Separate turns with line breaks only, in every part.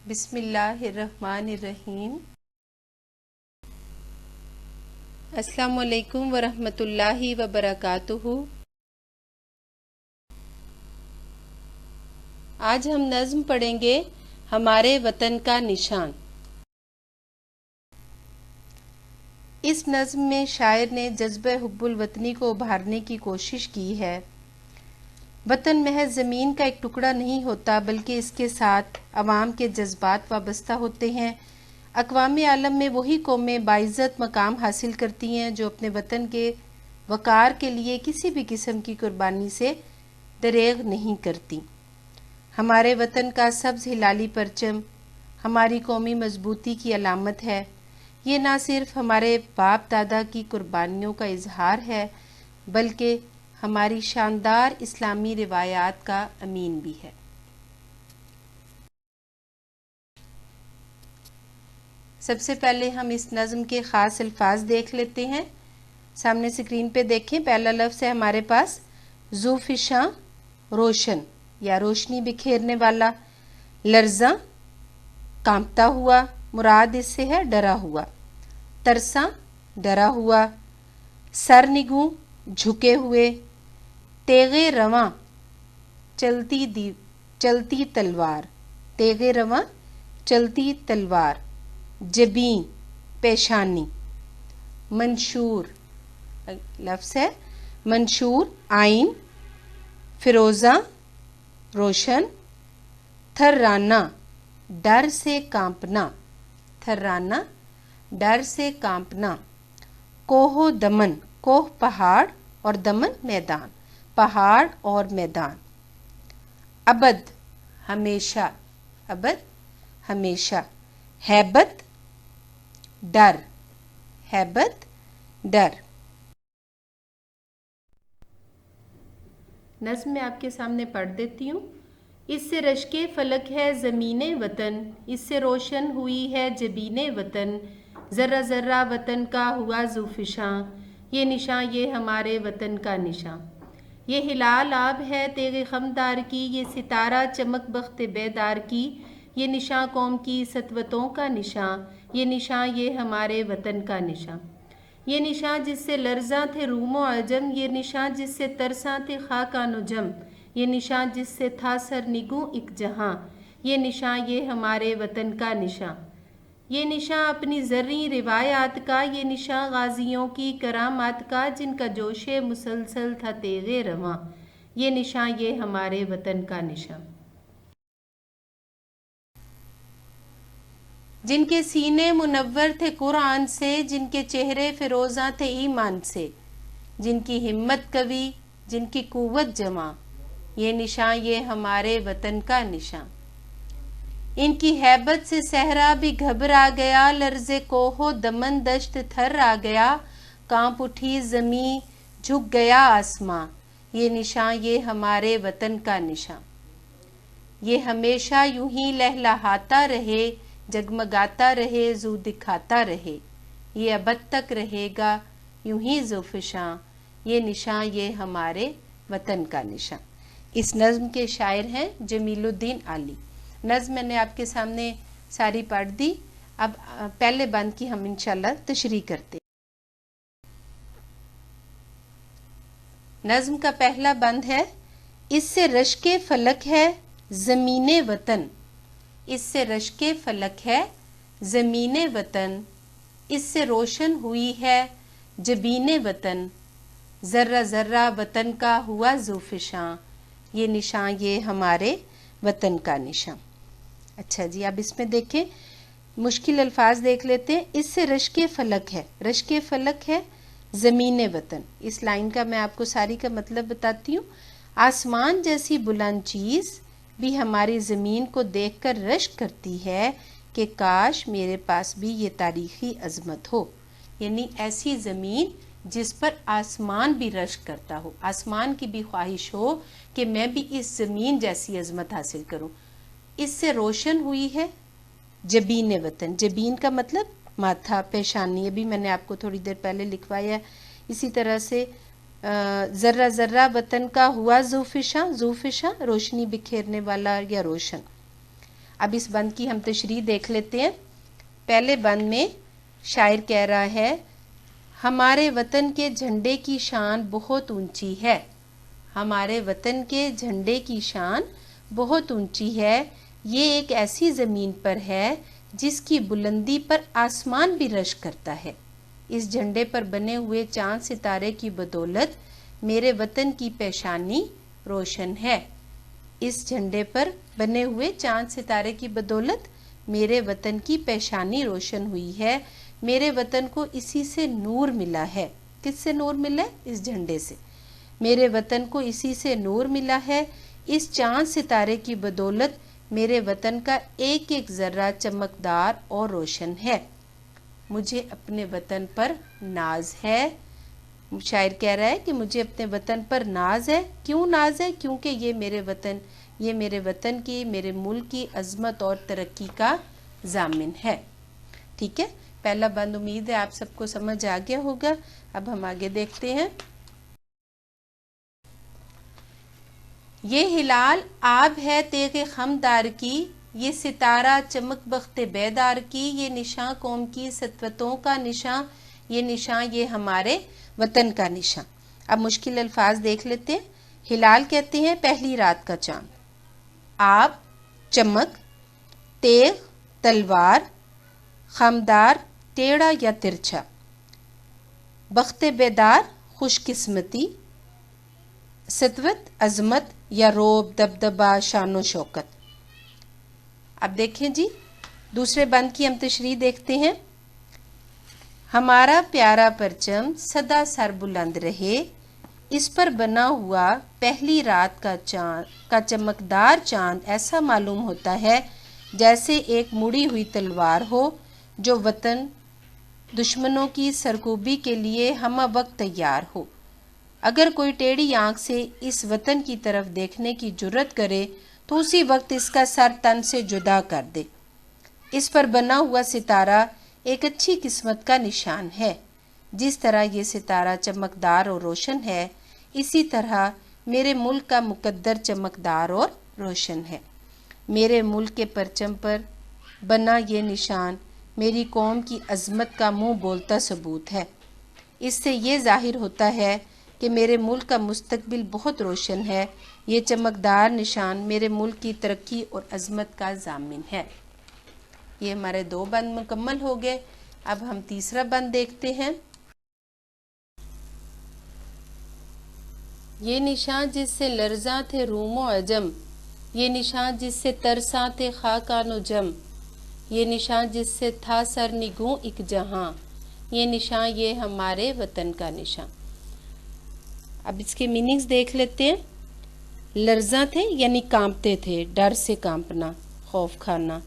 बिस्मिल्लाहिर्रहमानिर्रहीम। अस्सलामुअलैकुम वरहमतुल्लाहि वबरकातुहू। आज हम नज़्म पढ़ेंगे हमारे वतन का निशान। इस नज़्म में शायर ने जज्बे हुब्बुल वतनी को उभारने की कोशिश की है। वतन महज ज़मीन का एक टुकड़ा नहीं होता, बल्कि इसके साथ अवाम के जज्बात वाबस्ता होते हैं। अक़वाम आलम में वही कौमें बाइज़्ज़त मकाम हासिल करती हैं जो अपने वतन के वक़ार के लिए किसी भी किस्म की कुर्बानी से दरेग नहीं करती। हमारे वतन का सब्ज़ हिलाली परचम हमारी कौमी मजबूती की अलामत है। ये ना सिर्फ हमारे बाप दादा की कुर्बानियों का इजहार है, बल्कि हमारी शानदार इस्लामी रिवायात का अमीन भी है। सबसे पहले हम इस नज़्म के ख़ास अल्फाज देख लेते हैं। सामने स्क्रीन पे देखें। पहला लफ्ज़ है हमारे पास ज़ूफ़िशां, रोशन या रोशनी बिखेरने वाला। लर्ज़ा, कांपता हुआ, मुराद इससे है डरा हुआ। तरसा, डरा हुआ। सरनिगू, झुके हुए। तेगे रवां, चलती तलवार। तेगे रवां, चलती तलवार। जबीन, पेशानी। मंशूर, लफ्ज़ है मंशूर, आइन। फिरोज़ा, रोशन। थर्राना, डर से कांपना। थर्राना, डर से कांपना। कोहो दमन, कोह पहाड़ और दमन मैदान, पहाड़ और मैदान। अबद, हमेशा। अबद, हमेशा। हैबत, डर। हैबत, डर। नज़्म में आपके सामने पढ़ देती हूँ। इससे रश्के फलक है ज़मीने वतन, इससे रोशन हुई है जबीने वतन। ज़र्रा ज़र्रा वतन का हुआ ज़ूफ़िशां, ये निशां ये हमारे वतन का निशां। ये हिलाल आब है तेगे खमदार की, ये सितारा चमक बख्त बेदार की। ये निशां कौम की सतवतों का निशां, ये निशां ये हमारे वतन का निशां। ये निशां जिससे लर्ज़ां थे रूमो अजम, ये निशां जिससे तरसां थे खाका नुजम। ये निशां जिससे था सर निगू एक जहां, ये निशां ये हमारे वतन का निशां। ये निशां अपनी ज़र्री रिवायात का, ये निशां गाजियों की करामात का, जिनका जोशे मुसलसल था तेगे रवां। ये निशां ये हमारे वतन का निशां। जिनके सीने मुनव्वर थे कुरान से, जिनके चेहरे फिरोज़ा थे ईमान से। जिनकी हिम्मत कवी, जिनकी कुव्वत जमा, ये निशां ये हमारे वतन का निशां। इनकी हैबत से सहरा भी घबरा गया, लर्ज़े कोहो दमन दश्त थर आ गया। कांप उठी ज़मीं, झुक गया आसमां, ये निशां ये हमारे वतन का निशां। ये हमेशा यूं ही लहलहाता रहे, जगमगाता रहे, जू दिखाता रहे। ये अबद तक रहेगा यूं ही ज़ूफ़िशां, ये निशां ये हमारे वतन का निशां। इस नज़्म के शायर हैं जमीलुद्दीन आली। नज़्म मैंने आपके सामने सारी पढ़ दी। अब पहले बंद की हम इंशाल्लाह तशरीह करते हैं। नज़्म का पहला बंद है, इससे रश्के फलक है ज़मीने वतन। इससे रश्के फलक है ज़मीने वतन, इससे रोशन हुई है जबीने वतन। ज़र्रा ज़र्रा वतन का हुआ ज़ूफ़िशां, ये निशां ये हमारे वतन का निशां। अच्छा जी, अब इसमें देखें, मुश्किल अल्फाज देख लेते हैं। इससे रश्के फलक है, रश्के फलक है ज़मीने वतन। इस लाइन का मैं आपको सारी का मतलब बताती हूँ। आसमान जैसी बुलंद चीज़ भी हमारी ज़मीन को देखकर रश्क करती है कि काश मेरे पास भी ये तारीख़ी अज़मत हो। यानी ऐसी ज़मीन जिस पर आसमान भी रश्क करता हो, आसमान की भी ख्वाहिश हो कि मैं भी इस ज़मीन जैसी अज़मत हासिल करूँ। इससे रोशन हुई है जबीन वतन। जबीन का मतलब माथा, पेशानी। अभी मैंने आपको थोड़ी देर पहले लिखवाया। इसी तरह से ज़र्रा ज़र्रा वतन का हुआ ज़ूफ़िशां, ज़ूफ़िशां रोशनी बिखेरने वाला या रोशन। अब इस बंद की हम तशरीह देख लेते हैं। पहले बंद में शायर कह रहा है, हमारे वतन के झंडे की शान बहुत ऊंची है। हमारे वतन के झंडे की शान बहुत ऊंची है। ये एक ऐसी ज़मीन पर है जिसकी बुलंदी पर आसमान भी रश करता है। इस झंडे पर बने हुए चांद सितारे की बदौलत मेरे वतन की पेशानी रोशन है। इस झंडे पर बने हुए चांद सितारे की बदौलत मेरे वतन की पेशानी रोशन हुई है। मेरे वतन को इसी से नूर मिला है। किससे नूर मिला है? इस झंडे से। मेरे वतन को इसी से नूर मिला है। इस चांद सितारे की बदौलत मेरे वतन का एक एक ज़र्रा चमकदार और रोशन है। मुझे अपने वतन पर नाज है। शायर कह रहा है कि मुझे अपने वतन पर नाज है। क्यों नाज है? क्योंकि ये मेरे वतन की, मेरे मुल्क की अज़मत और तरक्की का ज़ामिन है। ठीक है, पहला बंद उम्मीद है आप सबको समझ आ गया होगा। अब हम आगे देखते हैं। ये हिलाल आब है तेगे खमदार की, ये सितारा चमक बख्ते बेदार की, ये निशां कौम की सतवतों का निशां, ये निशां ये हमारे वतन का निशां। अब मुश्किल अल्फाज देख लेते हैं। हिलाल कहते हैं पहली रात का चांद, आब चमक, तेग तलवार, खमदार टेढ़ा या तिरछा, बख्ते बेदार खुशकिस्मती, सतवत अजमत या रोब दबदबा शानो शौकत। अब देखें जी, दूसरे बंद की हम तशरीह देखते हैं। हमारा प्यारा परचम सदा सर बुलंद रहे, इस पर बना हुआ पहली रात का चमकदार चांद ऐसा मालूम होता है जैसे एक मुड़ी हुई तलवार हो जो वतन दुश्मनों की सरकूबी के लिए हम वक्त तैयार हो। अगर कोई टेढ़ी आंख से इस वतन की तरफ देखने की जुर्रत करे तो उसी वक्त इसका सर तन से जुदा कर दे। इस पर बना हुआ सितारा एक अच्छी किस्मत का निशान है। जिस तरह ये सितारा चमकदार और रोशन है, इसी तरह मेरे मुल्क का मुकद्दर चमकदार और रोशन है। मेरे मुल्क के परचम पर बना ये निशान मेरी कौम की अज़मत का मुंह बोलता सबूत है। इससे ये ज़ाहिर होता है कि मेरे मुल्क का मुस्तकबिल बहुत रोशन है। ये चमकदार निशान मेरे मुल्क की तरक्की और अज़मत का ज़ामिन है। ये हमारे दो बंद मुकम्मल हो गए। अब हम तीसरा बंद देखते हैं। ये निशान जिससे लर्जा थे रूमो अजम, ये निशान जिससे तरसा थे खाकानो जम, ये निशान जिससे था सर निगूं एक जहां, ये निशान ये हमारे वतन का निशान। अब इसके मीनिंग्स देख लेते हैं। लर्जा थे यानी कांपते थे, डर से कांपना, खौफ खाना।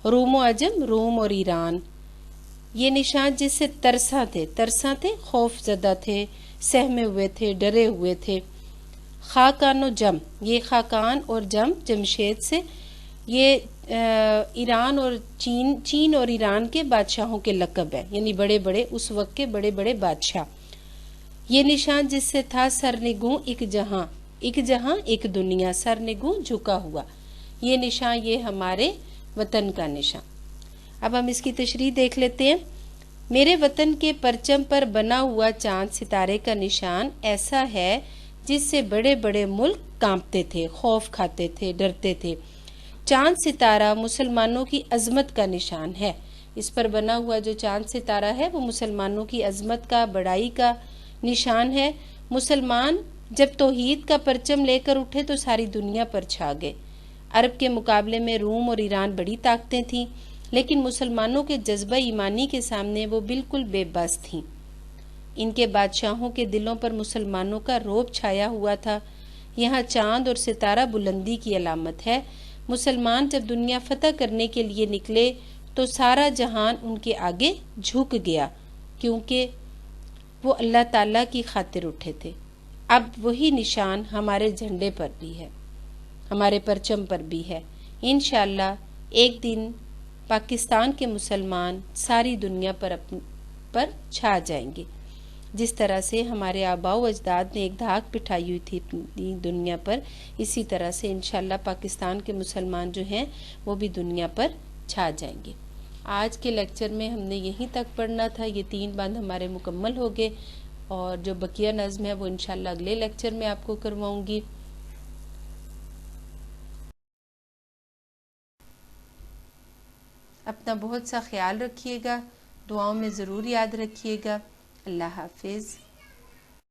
रूम और अजम, रोम और ईरान। ये निशान जिससे तरसा थे, खौफ ज़दा थे, सहमे हुए थे, डरे हुए थे। खाकान और जम, ये खाकान और जम जमशेद से, ये ईरान और चीन और ईरान के बादशाहों के लक़ब है, यानी बड़े बड़े उस वक्त के बड़े बड़े बादशाह। ये निशान जिससे था सरनिगूं एक जहां एक दुनिया, सरनिगूं झुका हुआ। ये निशान ये हमारे वतन का निशान। अब हम इसकी तशरीह देख लेते हैं। मेरे वतन के परचम पर बना हुआ चांद सितारे का निशान ऐसा है जिससे बड़े बड़े मुल्क कांपते थे, खौफ खाते थे, डरते थे। चांद सितारा मुसलमानों की अज़मत का निशान है। इस पर बना हुआ जो चांद सितारा है वो मुसलमानों की अज़मत का, बड़ाई का निशान है। मुसलमान जब तौहीद का परचम लेकर उठे तो सारी दुनिया पर छा गए। अरब के मुकाबले में रूम और ईरान बड़ी ताकतें थीं, लेकिन मुसलमानों के जज्बा ईमानी के सामने वो बिल्कुल बेबस थीं। इनके बादशाहों के दिलों पर मुसलमानों का रौब छाया हुआ था। यहाँ चांद और सितारा बुलंदी की अलामत है। मुसलमान जब दुनिया फतह करने के लिए निकले तो सारा जहान उनके आगे झुक गया, क्योंकि वो अल्लाह ताला की खातिर उठे थे। अब वही निशान हमारे झंडे पर भी है, हमारे परचम पर भी है। इंशाअल्लाह एक दिन पाकिस्तान के मुसलमान सारी दुनिया पर छा जाएंगे। जिस तरह से हमारे आबाओ अजदाद ने एक धाक बिठाई हुई थी अपनी दुनिया पर, इसी तरह से इंशाल्लाह पाकिस्तान के मुसलमान जो हैं वो भी दुनिया पर छा जाएंगे। आज के लेक्चर में हमने यहीं तक पढ़ना था। ये 3 बंद हमारे मुकम्मल हो गए और जो बकिया नज़्म है वो इंशाल्लाह अगले लेक्चर में आपको करवाऊंगी। अपना बहुत सा ख्याल रखिएगा, दुआओं में ज़रूर याद रखिएगा। अल्लाह हाफिज़।